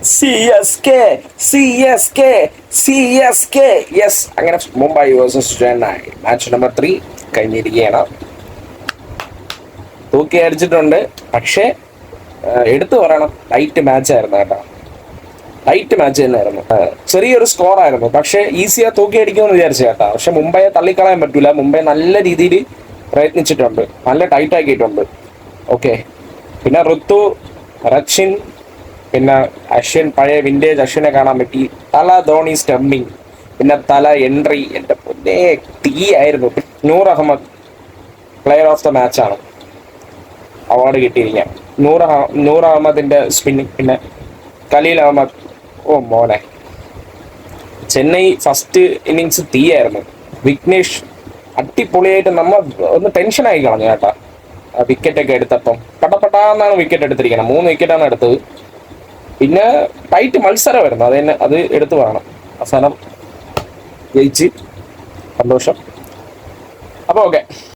C S K C S K C S K yes. അങ്ങനെ Mumbai versus Chennai match number 3 കഴിഞ്ഞിരിക്കുകയാണ്. തൂക്കി അടിച്ചിട്ടുണ്ട്. പക്ഷേ എടുത്തു പറയണം, ടൈറ്റ് മാച്ച് ആയിരുന്നു കേട്ടോ. ടൈറ്റ് മാച്ച് തന്നെയായിരുന്നു. ചെറിയൊരു സ്കോർ ആയിരുന്നു, പക്ഷേ ഈസിയാ തൂക്കി അടിക്കുമെന്ന് വിചാരിച്ചു കേട്ടോ. പക്ഷെ മുംബൈയെ തള്ളിക്കളയാൻ പറ്റൂല. മുംബൈ നല്ല രീതിയിൽ പ്രയത്നിച്ചിട്ടുണ്ട്, നല്ല ടൈറ്റ് ആക്കിയിട്ടുണ്ട്. ഓക്കെ, പിന്നെ ഋതു, റച്ചിൻ, പിന്നെ അശ്വിൻ, പഴയ വിന്റേജ് അശ്വിനെ കാണാൻ പറ്റി. തല ധോണി സ്റ്റമ്മിങ്, പിന്നെ തല എൻട്രി, എൻ്റെ പൊന്നേ തീ ആയിരുന്നു. Noor Ahmad player of the മാച്ചാണ് അവാർഡ് കിട്ടിയിരിക്കുക. നൂർ അഹമ്മദിന്റെ സ്പിന്നിങ്, പിന്നെ ഖലീൽ അഹമ്മദ്. ഓ മോനെ, ചെന്നൈ ഫസ്റ്റ് ഇന്നിങ്സ് തീയായിരുന്നു. വിഘ്നേഷ് അടിപൊളിയായിട്ട് നമ്മൾ ഒന്ന് ടെൻഷനായി കളഞ്ഞു കേട്ടാ. വിക്കറ്റൊക്കെ എടുത്തപ്പം പട്ടപ്പെട്ടാന്നാണ് വിക്കറ്റ് എടുത്തിരിക്കുന്നത്. 3 വിക്കറ്റാണ് എടുത്തത്. പിന്നെ ടൈറ്റ് മത്സരമായിരുന്നു, അത് എടുത്തു പറയണം. അവസാനം ജയിച്ച് സന്തോഷം. അപ്പോൾ ഓക്കെ.